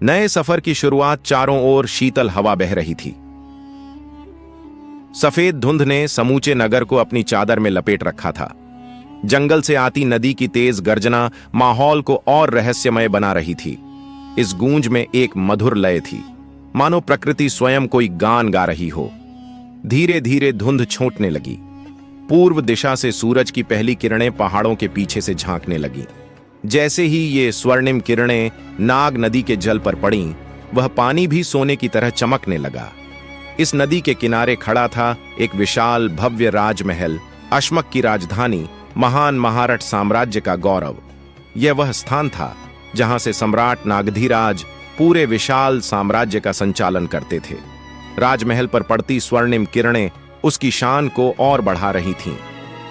नए सफर की शुरुआत, चारों ओर शीतल हवा बह रही थी। सफेद धुंध ने समूचे नगर को अपनी चादर में लपेट रखा था। जंगल से आती नदी की तेज गर्जना माहौल को और रहस्यमय बना रही थी। इस गूंज में एक मधुर लय थी, मानो प्रकृति स्वयं कोई गान गा रही हो। धीरे धीरे धुंध छूटने लगी। पूर्व दिशा से सूरज की पहली किरणें पहाड़ों के पीछे से झांकने लगीं। जैसे ही ये स्वर्णिम किरणें नाग नदी के जल पर पड़ीं, वह पानी भी सोने की तरह चमकने लगा। इस नदी के किनारे खड़ा था एक विशाल भव्य राजमहल, अश्मक की राजधानी, महान महारठ साम्राज्य का गौरव। यह वह स्थान था जहां से सम्राट नागधीराज पूरे विशाल साम्राज्य का संचालन करते थे। राजमहल पर पड़ती स्वर्णिम किरणें उसकी शान को और बढ़ा रही थीं।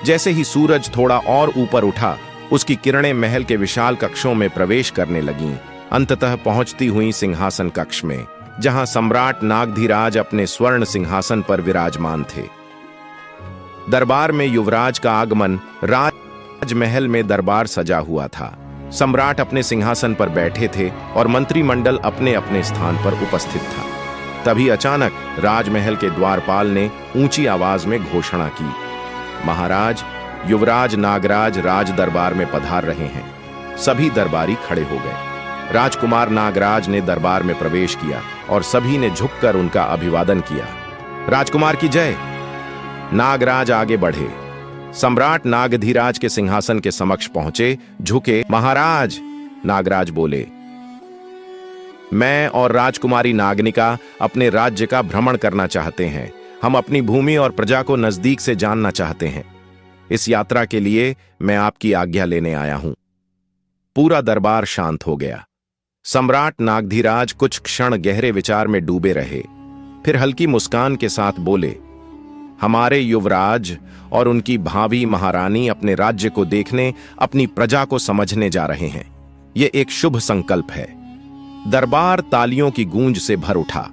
जैसे ही सूरज थोड़ा और ऊपर उठा, उसकी किरणें महल के विशाल कक्षों में प्रवेश करने लगीं, अंततः पहुंचती हुई सिंहासन कक्ष में, जहां सम्राट नागधीराज अपने स्वर्ण सिंहासन पर विराजमान थे। दरबार में युवराज का आगमन। राजमहल में दरबार सजा हुआ था। सम्राट अपने सिंहासन पर बैठे थे और मंत्रिमंडल अपने अपने स्थान पर उपस्थित था। तभी अचानक राजमहल के द्वारपाल ने ऊंची आवाज में घोषणा की, महाराज, युवराज नागराज राज दरबार में पधार रहे हैं। सभी दरबारी खड़े हो गए। राजकुमार नागराज ने दरबार में प्रवेश किया और सभी ने झुककर उनका अभिवादन किया। राजकुमार की जय। नागराज आगे बढ़े, सम्राट नागधीराज के सिंहासन के समक्ष पहुंचे, झुके। महाराज, नागराज बोले, मैं और राजकुमारी नागनिका अपने राज्य का भ्रमण करना चाहते हैं। हम अपनी भूमि और प्रजा को नजदीक से जानना चाहते हैं। इस यात्रा के लिए मैं आपकी आज्ञा लेने आया हूं। पूरा दरबार शांत हो गया। सम्राट नागधीराज कुछ क्षण गहरे विचार में डूबे रहे, फिर हल्की मुस्कान के साथ बोले, हमारे युवराज और उनकी भावी महारानी अपने राज्य को देखने, अपनी प्रजा को समझने जा रहे हैं। यह एक शुभ संकल्प है। दरबार तालियों की गूंज से भर उठा।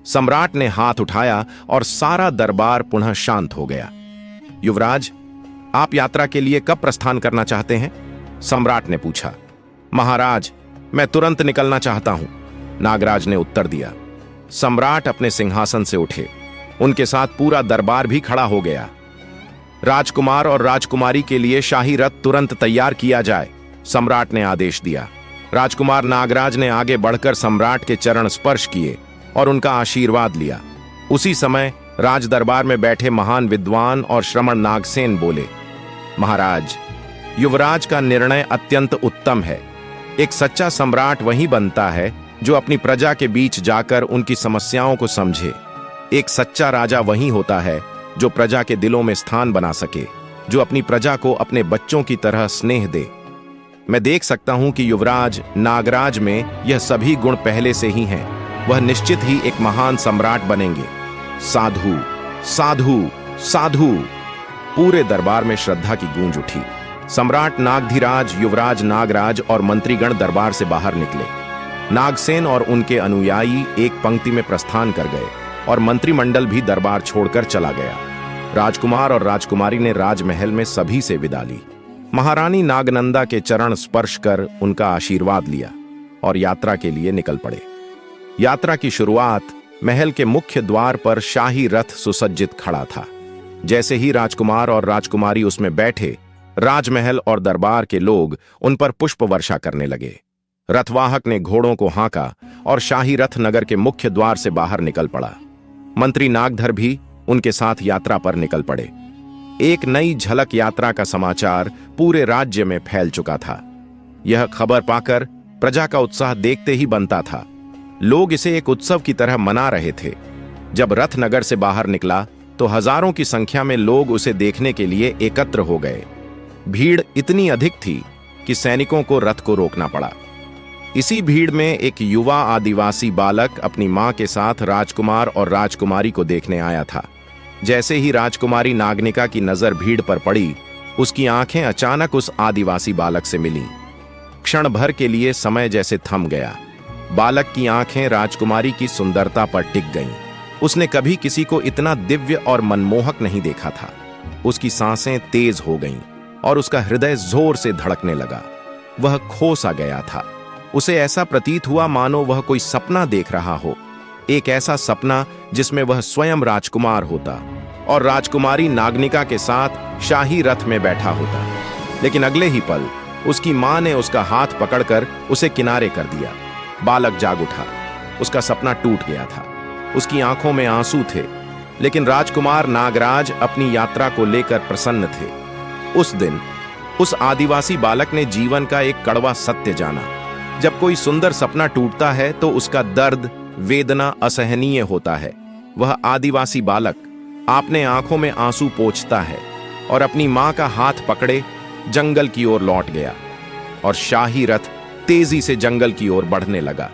सम्राट ने हाथ उठाया और सारा दरबार पुनः शांत हो गया। युवराज, आप यात्रा के लिए कब प्रस्थान करना चाहते हैं? सम्राट ने पूछा। महाराज, मैं तुरंत निकलना चाहता हूं, नागराज ने उत्तर दिया। सम्राट अपने सिंहासन से उठे। उनके साथ पूरा दरबार भी खड़ा हो गया। राजकुमार और राजकुमारी के लिए शाही रथ तुरंत तैयार किया जाए, सम्राट ने आदेश दिया। राजकुमार नागराज ने आगे बढ़कर सम्राट के चरण स्पर्श किए और उनका आशीर्वाद लिया। उसी समय राज दरबार में बैठे महान विद्वान और श्रमण नागसेन बोले, महाराज, युवराज का निर्णय अत्यंत उत्तम है। एक सच्चा सम्राट वही बनता है जो अपनी प्रजा के बीच जाकर उनकी समस्याओं को समझे। एक सच्चा राजा वही होता है जो प्रजा के दिलों में स्थान बना सके, जो अपनी प्रजा को अपने बच्चों की तरह स्नेह दे। मैं देख सकता हूं कि युवराज नागराज में यह सभी गुण पहले से ही हैं। वह निश्चित ही एक महान सम्राट बनेंगे। साधु, साधु, साधु। पूरे दरबार में श्रद्धा की गूंज उठी। सम्राट नागधीराज, युवराज नागराज और मंत्रीगण दरबार से बाहर निकले। नागसेन और उनके अनुयायी एक पंक्ति में प्रस्थान कर गए और मंत्रिमंडल भी दरबार छोड़कर चला गया। राजकुमार और राजकुमारी ने राजमहल में सभी से विदा ली। महारानी नागनंदा के चरण स्पर्श कर उनका आशीर्वाद लिया और यात्रा के लिए निकल पड़े। यात्रा की शुरुआत महल के मुख्य द्वार पर शाही रथ सुसज्जित खड़ा था। जैसे ही राजकुमार और राजकुमारी उसमें बैठे, राजमहल और दरबार के लोग उन पर पुष्प वर्षा करने लगे। रथवाहक ने घोड़ों को हाँका और शाही रथ नगर के मुख्य द्वार से बाहर निकल पड़ा। मंत्री नागधर भी उनके साथ यात्रा पर निकल पड़े। एक नई झलक यात्रा का समाचार पूरे राज्य में फैल चुका था। यह खबर पाकर प्रजा का उत्साह देखते ही बनता था। लोग इसे एक उत्सव की तरह मना रहे थे। जब रथ नगर से बाहर निकला तो हजारों की संख्या में लोग उसे देखने के लिए एकत्र हो गए। भीड़ इतनी अधिक थी कि सैनिकों को रथ को रोकना पड़ा। इसी भीड़ में एक युवा आदिवासी बालक अपनी मां के साथ राजकुमार और राजकुमारी को देखने आया था। जैसे ही राजकुमारी नागनिका की नजर भीड़ पर पड़ी, उसकी आंखें अचानक उस आदिवासी बालक से मिलीं। क्षण भर के लिए समय जैसे थम गया। बालक की आंखें राजकुमारी की सुंदरता पर टिक गईं। उसने कभी किसी को इतना दिव्य और मनमोहक नहीं देखा था। उसकी सांसें तेज हो गईं और उसका हृदय जोर से धड़कने लगा। वह खो सा गया था। उसे ऐसा प्रतीत हुआ मानो वह कोई सपना देख रहा हो, एक ऐसा सपना जिसमें वह स्वयं राजकुमार होता और राजकुमारी नागनिका के साथ शाही रथ में बैठा होता। लेकिन अगले ही पल उसकी मां ने उसका हाथ पकड़कर उसे किनारे कर दिया। बालक जाग उठा। उसका सपना टूट गया था। उसकी आंखों में आंसू थे, लेकिन राजकुमार नागराज अपनी यात्रा को लेकर प्रसन्न थे। उस दिन उस आदिवासी बालक ने जीवन का एक कड़वा सत्य जाना। जब कोई सुंदर सपना टूटता है तो उसका दर्द, वेदना असहनीय होता है। वह आदिवासी बालक अपने आंखों में आंसू पोंछता है और अपनी मां का हाथ पकड़े जंगल की ओर लौट गया और शाही रथ तेजी से जंगल की ओर बढ़ने लगा।